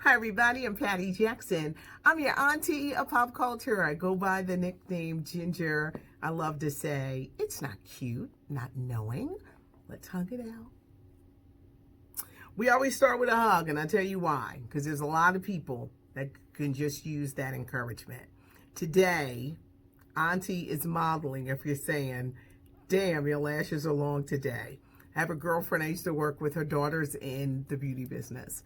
Hi everybody, I'm Patty Jackson. I'm your auntie of pop culture. I go by the nickname Ginger. I love to say, it's not cute, not knowing. Let's hug it out. We always start with a hug, and I'll tell you why. Because there's a lot of people that can just use that encouragement. Today, auntie is modeling if you're saying, damn, your lashes are long today. I have a girlfriend I used to work with, her daughter's in the beauty business.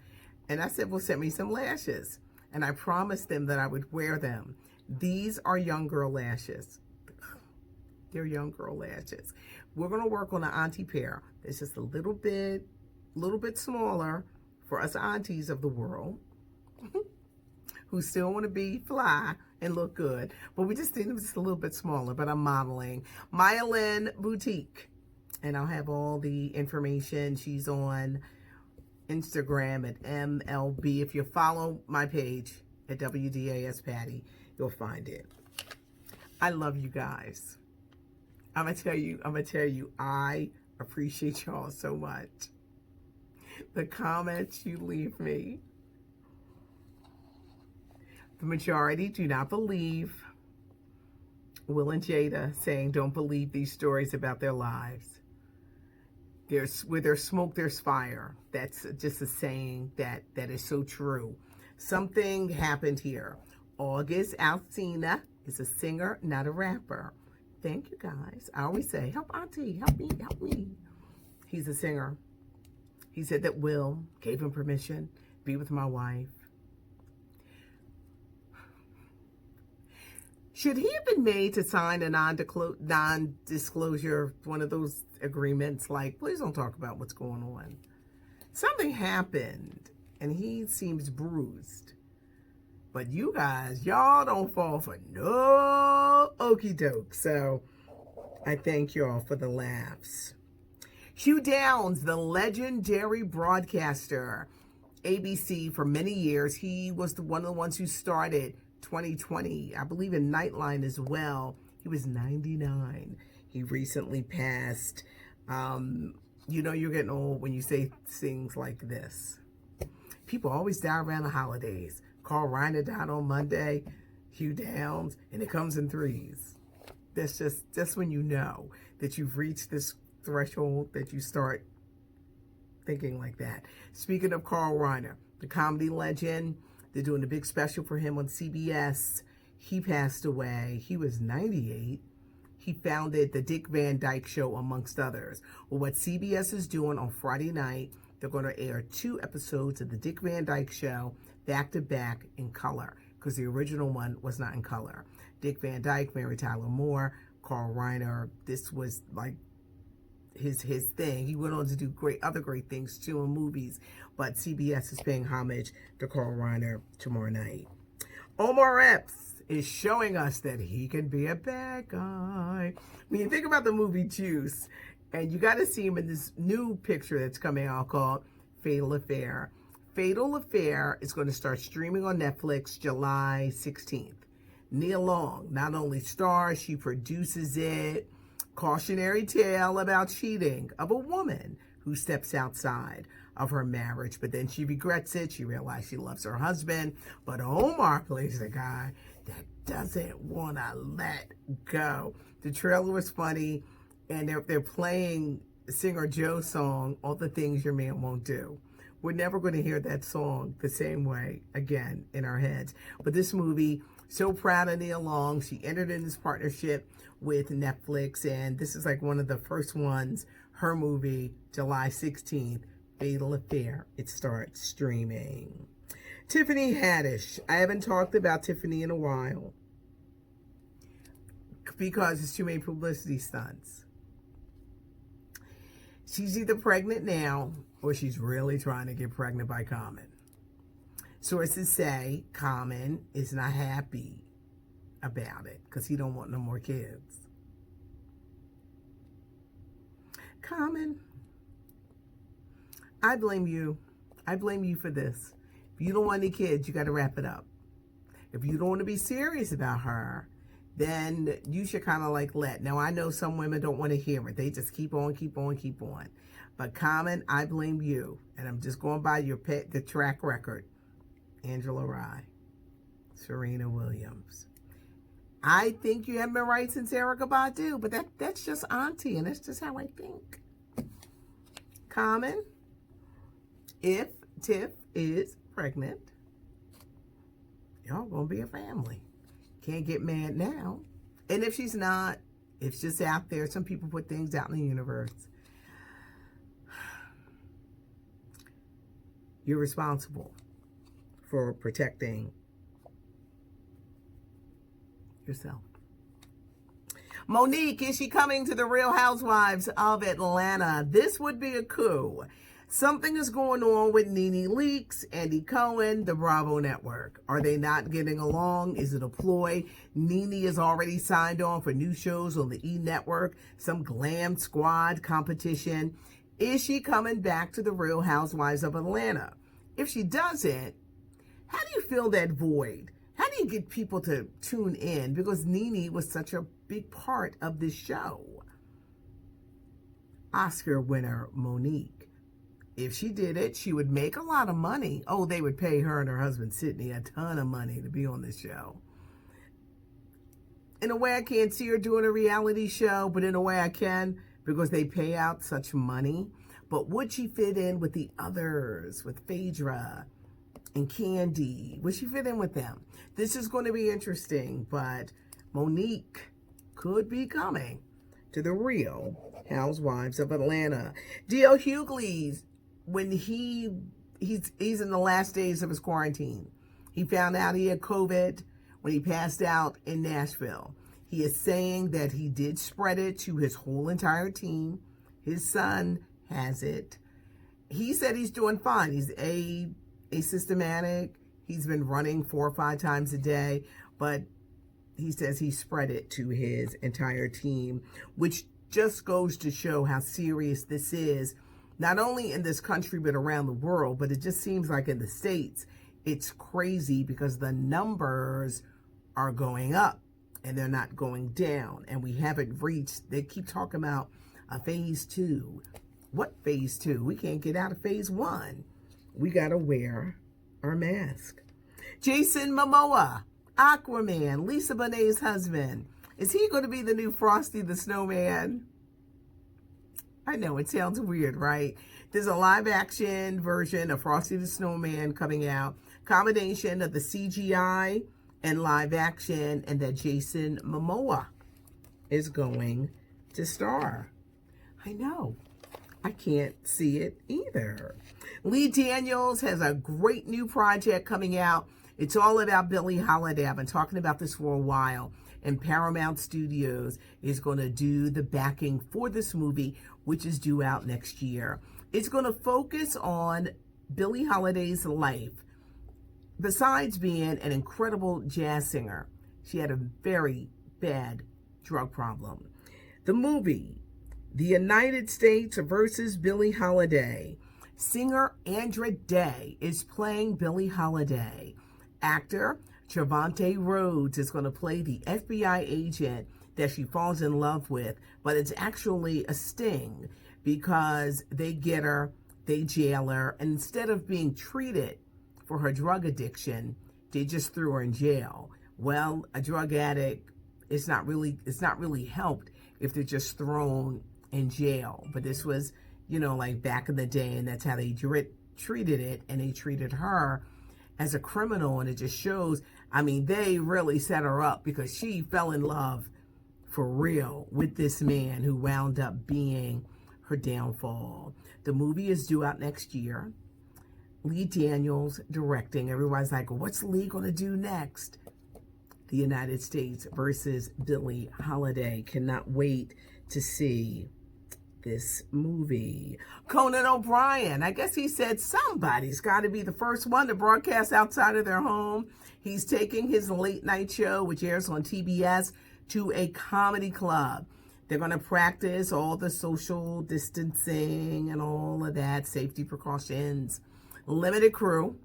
And I said, well, send me some lashes. And I promised them that I would wear them. These are young girl lashes. They're young girl lashes. We're going to work on an auntie pair. It's just a little bit smaller for us aunties of the world who still want to be fly and look good. But we just need them just a little bit smaller. But I'm modeling Myelin Boutique. And I'll have all the information. She's on Instagram at MLB. If you follow my page at WDAS Patty, you'll find it. I love you guys. I'm gonna tell you, I appreciate y'all so much. The comments you leave me, the majority do not believe. Will and Jada saying, don't believe these stories about their lives. Where there's smoke, there's fire. That's just a saying that is so true. Something happened here. August Alsina is a singer, not a rapper. Thank you, guys. I always say, help auntie, help me, help me. He's a singer. He said that Will gave him permission to be with my wife. Should he have been made to sign a non-disclosure, one of those agreements, like, please don't talk about what's going on? Something happened, and he seems bruised. But you guys, y'all don't fall for no okie doke. So I thank y'all for the laughs. Hugh Downs, the legendary broadcaster, ABC for many years. He was one of the ones who started 2020, I believe, in Nightline as well. He was 99. He recently passed. You know you're getting old when you say things like this. People always die around the holidays. Carl Reiner died on Monday, Hugh Downs, and it comes in threes. That's when you know that you've reached this threshold, that you start thinking like that. Speaking of Carl Reiner, the comedy legend, they're doing a big special for him on CBS. He passed away. He was 98. He founded the Dick Van Dyke Show, amongst others. Well, what CBS is doing on Friday night, they're going to air 2 episodes of the Dick Van Dyke Show back to back in color, because the original one was not in color. Dick Van Dyke, Mary Tyler Moore, Carl Reiner. This was like his thing. He went on to do other great things too in movies, but CBS is paying homage to Carl Reiner tomorrow night. Omar Epps is showing us that he can be a bad guy. When you think about the movie Juice, and you got to see him in this new picture that's coming out called Fatal Affair. Fatal Affair is going to start streaming on Netflix July 16th. Nia Long not only stars, she produces it. Cautionary tale about cheating of a woman who steps outside of her marriage, but then she regrets it. She realizes she loves her husband, but Omar plays the guy that doesn't want to let go. The trailer was funny, and they're playing singer Joe's song, All the Things Your Man Won't Do. We're never going to hear that song the same way again in our heads. But this movie, so proud of Nia Long. She entered in this partnership with Netflix, and this is like one of the first ones. Her movie, July 16th, Fatal Affair. It starts streaming. Tiffany Haddish. I haven't talked about Tiffany in a while because it's too many publicity stunts. She's either pregnant now or she's really trying to get pregnant by Common. Sources say Common is not happy about it because he don't want no more kids. Common, I blame you. I blame you for this. If you don't want any kids, you got to wrap it up. If you don't want to be serious about her, then you should kind of like let. Now, I know some women don't want to hear it. They just keep on, keep on, keep on. But Common, I blame you. And I'm just going by the track record. Angela Rye, Serena Williams. I think you have been right since Erykah Badu, but that's just auntie, and that's just how I think. Common, if Tiff is pregnant, y'all gonna be a family. Can't get mad now. And if she's not, it's just out there. Some people put things out in the universe. You're responsible for protecting yourself. Monique, is she coming to the Real Housewives of Atlanta? This would be a coup. Something is going on with Nene Leakes, Andy Cohen, the Bravo Network. Are they not getting along? Is it a ploy? Nene is already signed on for new shows on the E! Network, some glam squad competition. Is she coming back to the Real Housewives of Atlanta? If she doesn't, how do you fill that void? How do you get people to tune in? Because Nene was such a big part of this show. Oscar winner Monique. If she did it, she would make a lot of money. Oh, they would pay her and her husband Sydney a ton of money to be on this show. In a way, I can't see her doing a reality show, but in a way I can, because they pay out such money. But would she fit in with the others, with Phaedra and Candy? Would she fit in with them? This is going to be interesting, but Monique could be coming to the Real Housewives of Atlanta. D.L. Hughley's, when he's in the last days of his quarantine, he found out he had COVID when he passed out in Nashville. He is saying that he did spread it to his whole entire team. His son has it. He said he's doing fine. He's asymptomatic. He's been running 4 or 5 times a day, but he says he spread it to his entire team, which just goes to show how serious this is, not only in this country, but around the world. But it just seems like in the States, it's crazy because the numbers are going up and they're not going down. And we haven't reached, they keep talking about a phase 2. What phase 2? We can't get out of phase 1. We got to wear our mask. Jason Momoa, Aquaman, Lisa Bonet's husband. Is he going to be the new Frosty the Snowman? I know, it sounds weird, right? There's a live action version of Frosty the Snowman coming out. Combination of the CGI and live action, and that Jason Momoa is going to star. I know. I can't see it either. Lee Daniels has a great new project coming out. It's all about Billie Holiday. I've been talking about this for a while. And Paramount Studios is going to do the backing for this movie, which is due out next year. It's going to focus on Billie Holiday's life. Besides being an incredible jazz singer, she had a very bad drug problem. The movie, The United States versus Billie Holiday. Singer Andra Day is playing Billie Holiday. Actor Trevante Rhodes is going to play the FBI agent that she falls in love with, but it's actually a sting because they get her, they jail her, and instead of being treated for her drug addiction, they just threw her in jail. Well, a drug addict, it's not really helped if they're just thrown in jail. But this was, like back in the day, and that's how they treated it, and they treated her as a criminal, and it just shows, they really set her up because she fell in love for real with this man who wound up being her downfall. The movie is due out next year. Lee Daniels directing. Everybody's like, what's Lee going to do next? The United States versus Billie Holiday. Cannot wait to see this movie. Conan O'Brien, I guess he said somebody's got to be the first one to broadcast outside of their home. He's taking his late night show, which airs on TBS, to a comedy club. They're going to practice all the social distancing and all of that, safety precautions. Limited crew,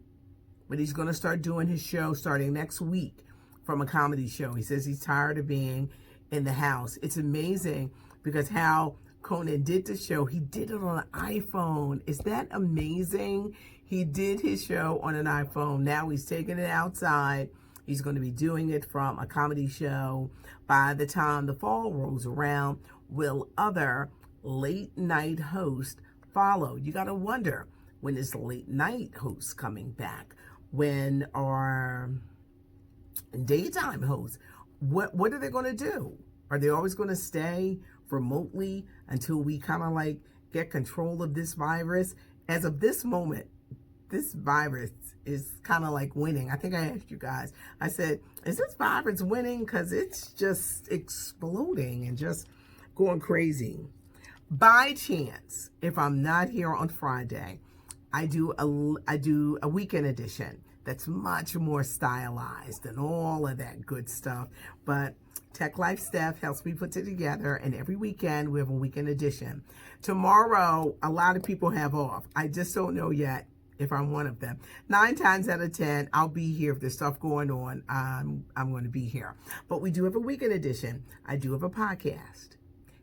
but he's going to start doing his show starting next week from a comedy show. He says he's tired of being in the house. It's amazing because how Conan did the show. He did it on an iPhone. Is that amazing? He did his show on an iPhone. Now he's taking it outside. He's going to be doing it from a comedy show. By the time the fall rolls around, will other late night hosts follow? You got to wonder, when is the late night hosts coming back? When are daytime hosts? What are they going to do? Are they always going to stay remotely until we kind of like get control of this virus? As of this moment, this virus is kind of like winning. I think I asked you guys, I said, is this virus winning? Because it's just exploding and just going crazy. By chance, if I'm not here on Friday, I do a weekend edition that's much more stylized and all of that good stuff. But Tech Life Steph helps me put it together, and every weekend we have a weekend edition. Tomorrow, a lot of people have off. I just don't know yet if I'm one of them. 9 times out of 10, I'll be here. If there's stuff going on, I'm going to be here. But we do have a weekend edition. I do have a podcast,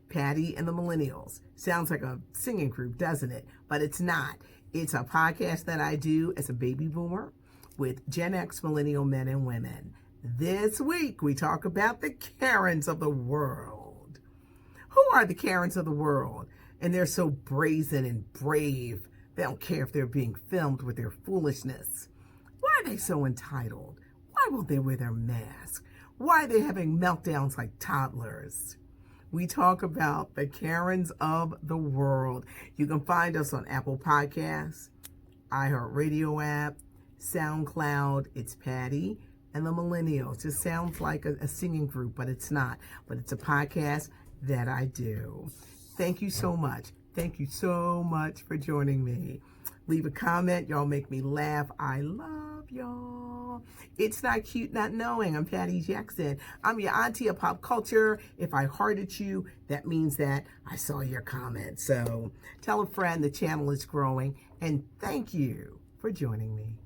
Patty and the Millennials. Sounds like a singing group, doesn't it? But it's not. It's a podcast that I do as a baby boomer with Gen X millennial men and women. This week, we talk about the Karens of the world. Who are the Karens of the world? And they're so brazen and brave. They don't care if they're being filmed with their foolishness. Why are they so entitled? Why won't they wear their mask? Why are they having meltdowns like toddlers? We talk about the Karens of the world. You can find us on Apple Podcasts, iHeartRadio app, SoundCloud. It's Patty and the Millennials. Just sounds like a singing group, but it's not. But it's a podcast that I do. Thank you so much. Thank you so much for joining me. Leave a comment. Y'all make me laugh. I love y'all. It's not cute not knowing. I'm Patty Jackson. I'm your auntie of pop culture. If I hearted you, that means that I saw your comment. So tell a friend the channel is growing. And thank you for joining me.